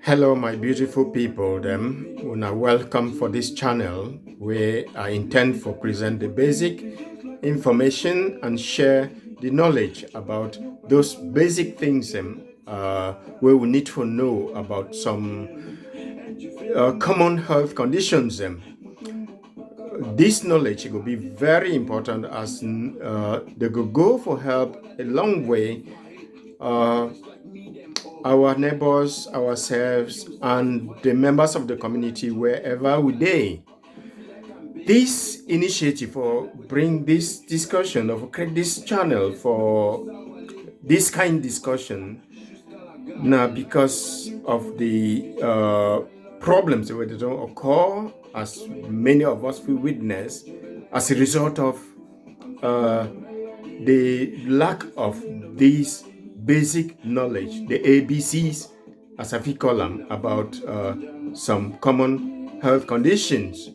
Hello, my beautiful people. Them, una welcome for this channel where I intend for present the basic information and share the knowledge about those basic things where we need to know about some common health conditions. This knowledge will be very important as they will go for help a long way. Our neighbors, ourselves, and the members of the community wherever we day. This initiative for bring this discussion or create this channel for this kind of discussion now because of the problems that don't occur as many of us will witness as a result of the lack of these basic knowledge, the ABCs, as I call them, about some common health conditions.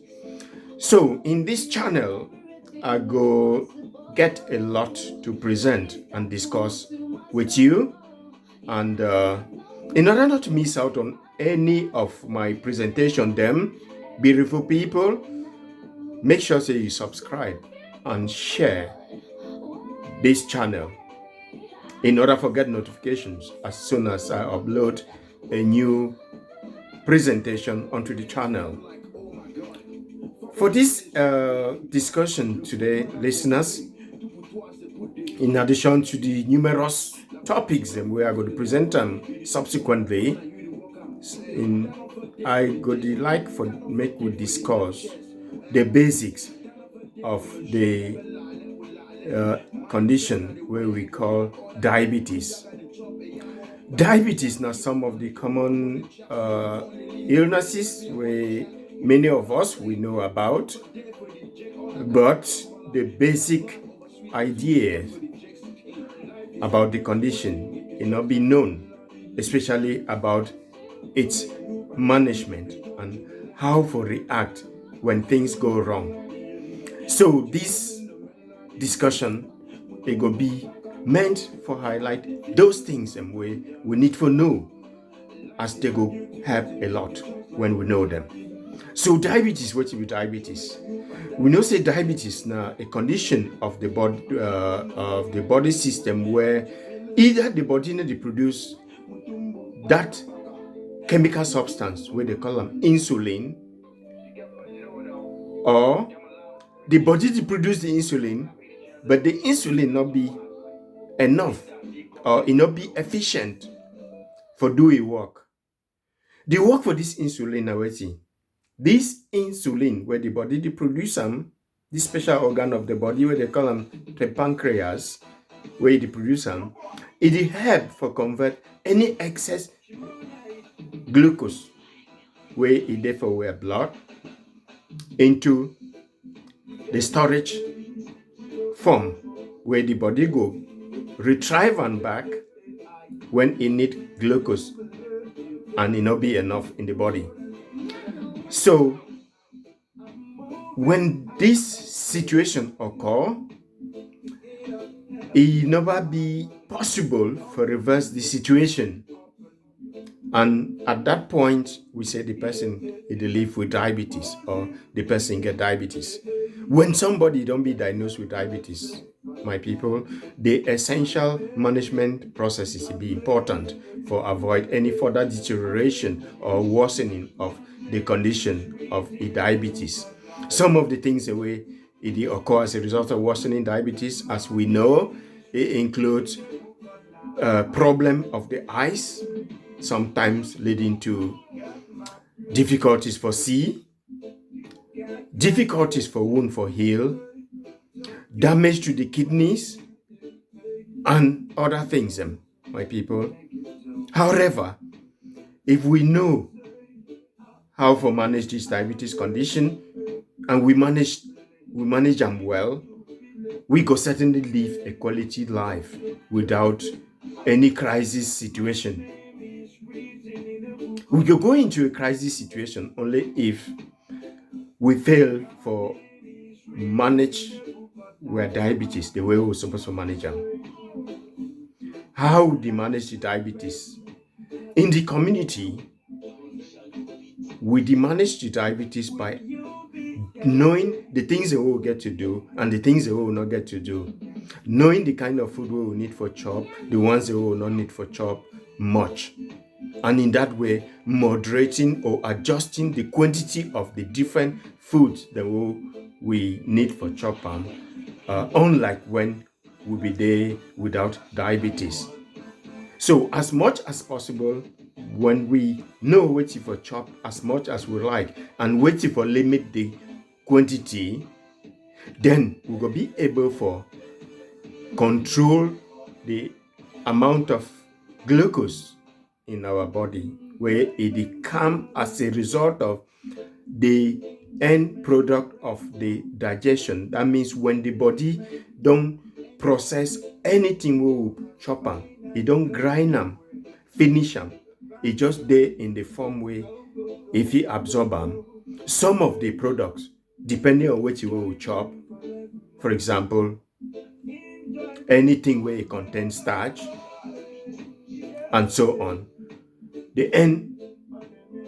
So in this channel, I go get a lot to present and discuss with you. And in order not to miss out on any of my presentation, them beautiful people, make sure that you subscribe and share this channel in order to get notifications as soon as I upload a new presentation onto the channel. For this discussion today, listeners, in addition to the numerous topics we are going to present them subsequently, I would like for make we discuss the basics of the condition where we call diabetes. Diabetes now some of the common illnesses where many of us we know about, but the basic idea about the condition may not be known, especially about its management and how to react when things go wrong. So this discussion it will be meant for highlight those things and we need to know as they go help a lot when we know them. So diabetes, what is diabetes? We know say diabetes now a condition of the body system where either the body need to produce that chemical substance where they call them insulin, or the body to produce the insulin, but the insulin not be enough or it not be efficient for doing work. The work for this insulin now waiting. This insulin where the body they produce them, this special organ of the body where they call them the pancreas, where they produce them, it help for convert any excess glucose where it therefore wear blood into the storage form where the body go retrieve and back when it need glucose and it not be enough in the body. So when this situation occur, it never be possible for reverse the situation, and at that point we say the person is live with diabetes or the person get diabetes. When somebody don't be diagnosed with diabetes, my people, the essential management processes be important for avoid any further deterioration or worsening of the condition of a diabetes. Some of the things the way it occur as a result of worsening diabetes, as we know, it includes problem of the eyes, sometimes leading to difficulties for see, difficulties for wound for heal, damage to the kidneys, and other things, my people. However, if we know how to manage this diabetes condition and we manage them well, we could certainly live a quality life without any crisis situation. We could go into a crisis situation only if we fail for manage our diabetes the way we're supposed to manage them. How do we manage the diabetes? In the community, we manage the diabetes by knowing the things that we will get to do and the things that we will not get to do. Knowing the kind of food we will need for chop, the ones that we will not need for chop much. And in that way, moderating or adjusting the quantity of the different foods that we need for chop, unlike when we'll be there without diabetes. So as much as possible, when we know waiting for chop as much as we like and waiting for limit the quantity, then we will be able for control the amount of glucose in our body, where it come as a result of the end product of the digestion. That means when the body don't process anything we will chop am, it don't grind them, finish them. It just there in the form way. If you absorb them, some of the products, depending on which you will chop, for example, anything where it contains starch and so on, the end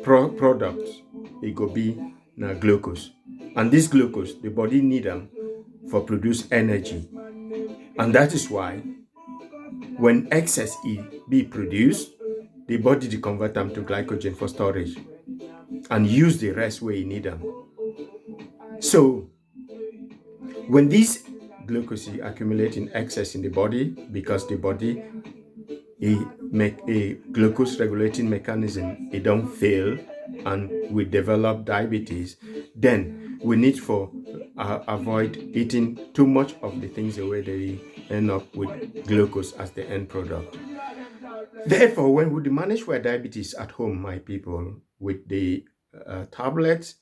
product, it could be na glucose. And this glucose, the body need them for produce energy. And that is why when excess be produced, the body to convert them to glycogen for storage and use the rest where you need them. So when these glucose accumulate in excess in the body, because the body make a glucose regulating mechanism, it don't fail and we develop diabetes, then we need for avoid eating too much of the things the way they end up with glucose as the end product. Therefore, when we manage for diabetes at home, my people, with the tablets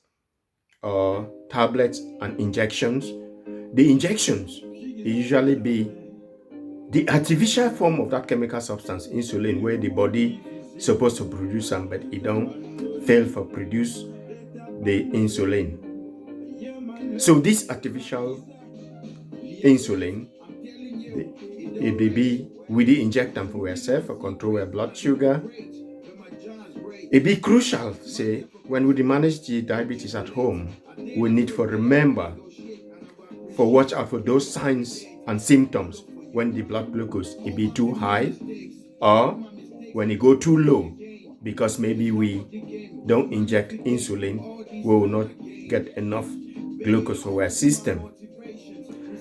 and injections, the injections usually be the artificial form of that chemical substance, insulin, where the body is supposed to produce some, but it don't fail for produce the insulin. So this artificial insulin, it may be we inject them for ourselves for control our blood sugar. It be crucial, say, when we manage the diabetes at home, we need for remember for watch out for those signs and symptoms when the blood glucose it be too high or when it go too low, because maybe we don't inject insulin, we will not get enough glucose for our system.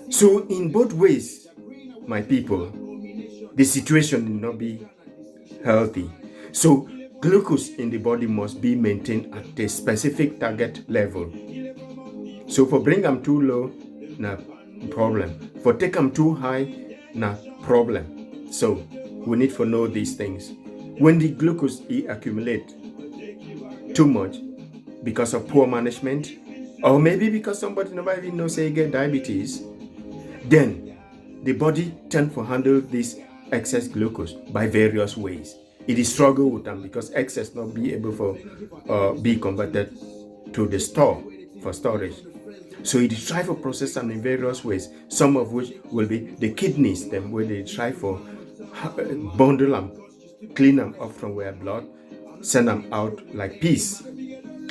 So in both ways, my people, the situation will not be healthy. So glucose in the body must be maintained at a specific target level. So for bring them too low, na problem. For take them too high, na problem. So we need to know these things. When the glucose accumulate too much because of poor management, or maybe because somebody never even knows say get diabetes, then the body tend to handle this excess glucose by various ways. It is struggle with them because excess not be able for be converted to the store for storage. So it is try for process them in various ways, some of which will be the kidneys, them where they try for bundle them, clean them up from their blood, send them out like peas.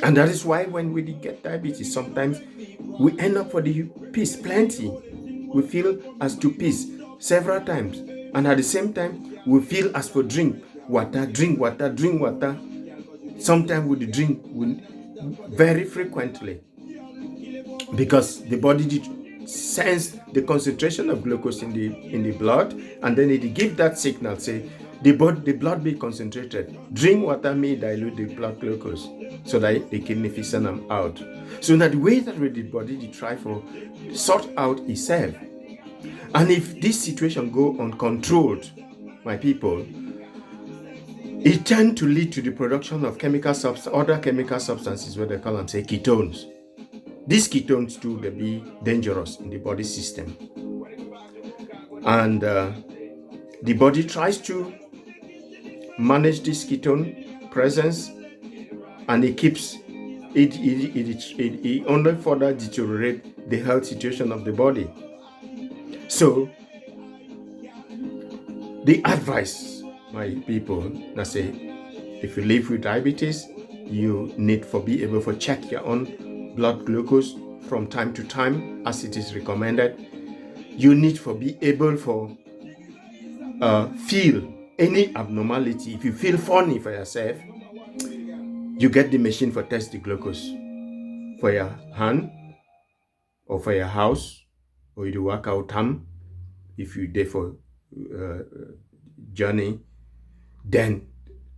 And that is why when we get diabetes, sometimes we end up for the peas plenty. We feel as to peas several times. And at the same time, we feel as for drink water. Sometimes we drink very frequently, because the body did sense the concentration of glucose in the blood, and then it give that signal, say the blood be concentrated. Drink water may dilute the blood glucose so that the kidney can send them out. So that the way that the body they try for sort out itself. And if this situation go uncontrolled, my people, it tend to lead to the production of other chemical substances, what they call them, say ketones. These ketones too, they be dangerous in the body system. And the body tries to manage this ketone presence, and it keeps it only further deteriorate the health situation of the body. So the advice, my people, I say, if you live with diabetes, You need for be able to check your own blood glucose from time to time as it is recommended. You need for be able for feel any abnormality. If you feel funny for yourself, you get the machine for test the glucose for your hand or for your house, or you do work out time. If you there for journey, then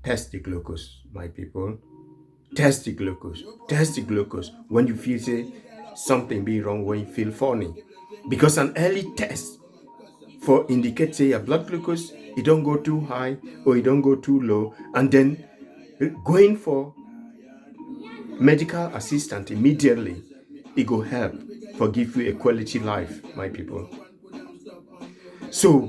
test the glucose, my people. Test the glucose. Test the glucose when you feel say something be wrong, when you feel funny, because an early test for indicate say your blood glucose it don't go too high or it don't go too low, and then going for medical assistant immediately, it go help for give you a quality life, my people. So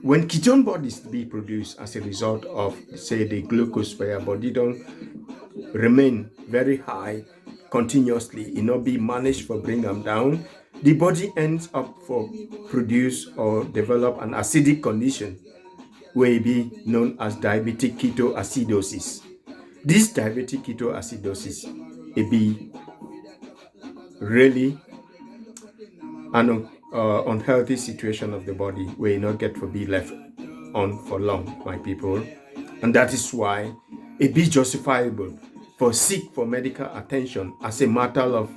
when ketone bodies be produced as a result of say the glucose for your body don't remain very high continuously, it not be managed for bring them down, the body ends up for produce or develop an acidic condition where it be known as diabetic ketoacidosis. This diabetic ketoacidosis, it be really an unhealthy situation of the body where you not get to be left on for long, my people. And that is why it be justifiable for seek for medical attention as a matter of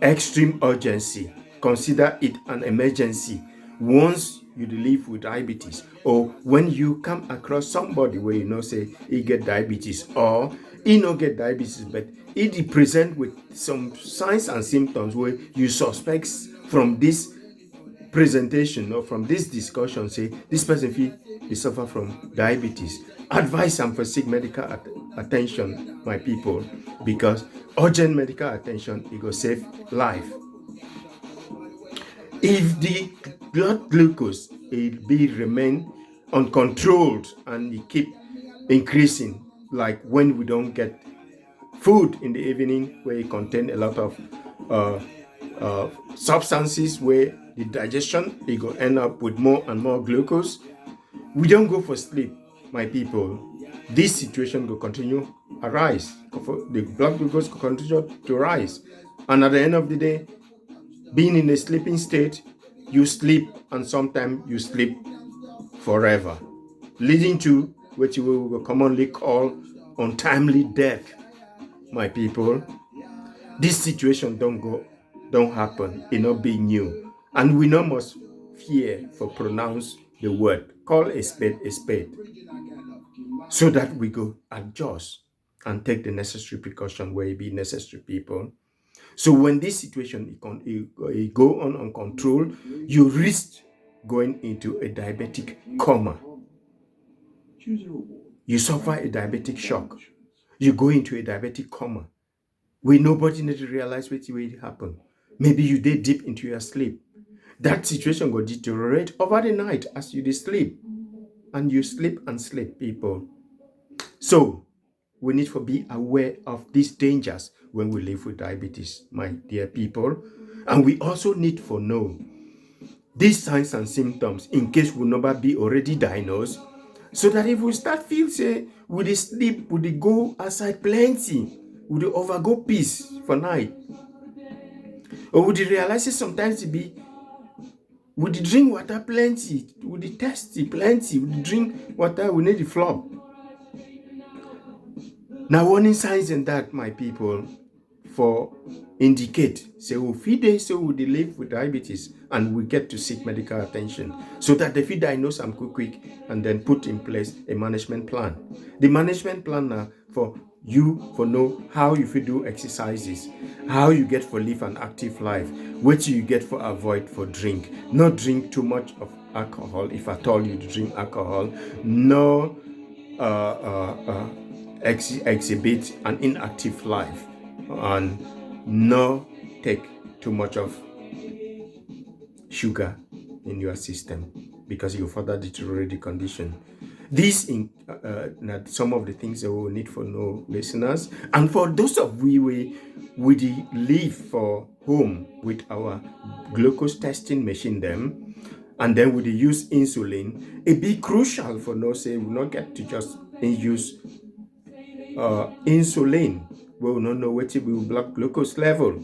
extreme urgency. Consider it an emergency once you live with diabetes, or when you come across somebody where you know say he get diabetes, or he no get diabetes but he present with some signs and symptoms where you suspect from this presentation or from this discussion say this person fit be suffer from diabetes. Advise am for seek medical attention, my people, because urgent medical attention it go save life. If the blood glucose it be remain uncontrolled and it keep increasing, like when we don't get food in the evening where it contain a lot of substances where the digestion it go end up with more and more glucose, we don't go for sleep, my people, this situation will continue arise. The blood glucose will continue to rise, and at the end of the day, being in a sleeping state, you sleep, and sometimes you sleep forever, leading to what you will commonly call untimely death, my people. This situation don't happen, it not be new, and we no must fear for pronounce the word, call a spade, so that we go adjust and take the necessary precaution where it be necessary, people. So when this situation it go on uncontrolled, you risk going into a diabetic coma. You suffer a diabetic shock. You go into a diabetic coma where nobody need to realize what will happen. Maybe you did deep into your sleep. That situation will deteriorate over the night as you sleep. And you sleep and sleep, people. So we need to be aware of these dangers when we live with diabetes, my dear people. And we also need to know these signs and symptoms in case we never be already diagnosed, so that if we start feel say we dey sleep, we dey go outside plenty, we dey overgo peace for night, or we dey realize say sometimes it be we dey drink water plenty, we dey thirsty plenty, we dey drink water we need the flop. Now warning signs in that, my people, for indicate say we fit dey so we dey live with diabetes, and we get to seek medical attention so that they fit diagnose am quick and then put in place a management plan. The management plan na for you for know how you fit do exercises, how you get for live an active life, what you get for avoid for drink. Not drink too much of alcohol, if at all you drink alcohol. No exhibit an inactive life, and no take too much of sugar in your system, because you further deteriorate the condition. These some of the things that we will need for know, listeners. And for those of we live for home with our glucose testing machine them, and then we use insulin, it be crucial for no say we not get to just use insulin, we will not know what will be blood glucose level.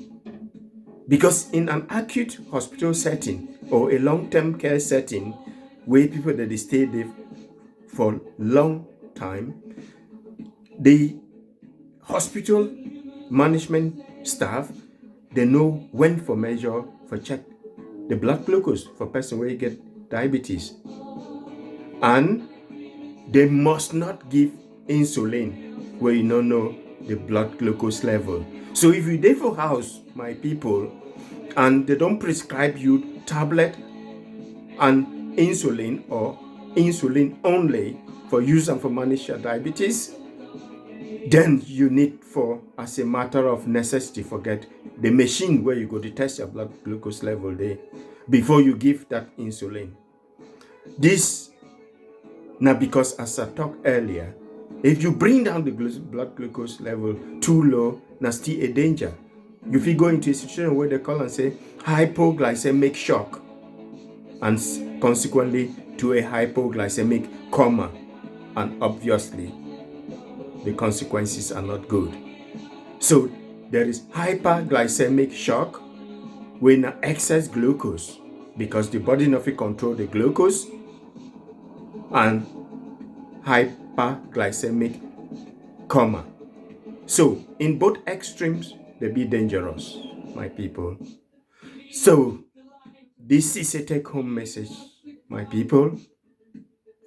Because in an acute hospital setting or a long-term care setting where people that they stay there for long time, the hospital management staff, they know when for measure for check the blood glucose for person where you get diabetes, and they must not give insulin where you don't know the blood glucose level. So if you dey for house, my people, and they don't prescribe you tablet and insulin or insulin only for use and for manage your diabetes, then you need for, as a matter of necessity, forget the machine where you go to test your blood glucose level there before you give that insulin. This now because, as I talked earlier, if you bring down the blood glucose level too low, now still a danger. If you go into a situation where they call and say hypoglycemic shock, and consequently to a hypoglycemic coma, and obviously the consequences are not good. So there is hyperglycemic shock when excess glucose, because the body not control the glucose, and hyperglycemic coma. So in both extremes, they be dangerous, my people. So this is a take-home message, my people,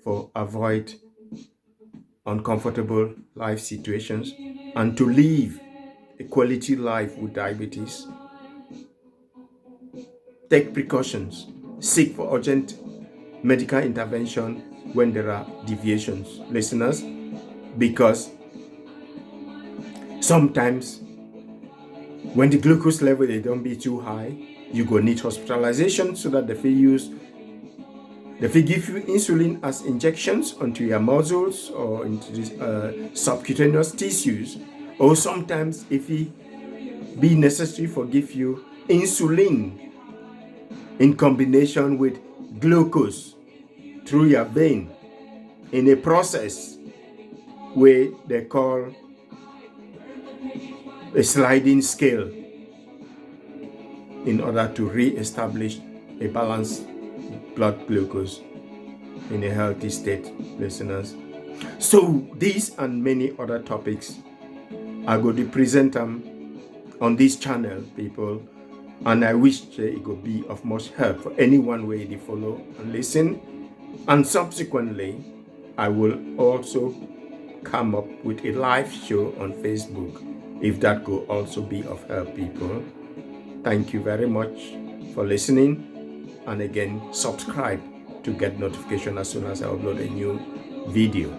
for avoid uncomfortable life situations and to live a quality life with diabetes. Take precautions, seek for urgent medical intervention when there are deviations, listeners, because sometimes when the glucose level they don't be too high, you go need hospitalization so that they will give you insulin as injections onto your muscles or into the subcutaneous tissues, or sometimes if it be necessary for give you insulin in combination with glucose through your vein in a process where they call a sliding scale, in order to re-establish a balanced blood glucose in a healthy state, listeners. So these and many other topics I go to present them on this channel, people, and I wish it could be of much help for anyone where they follow and listen. And subsequently, I will also come up with a live show on Facebook, if that could also be of help, people. Thank you very much for listening, and again, subscribe to get notification as soon as I upload a new video.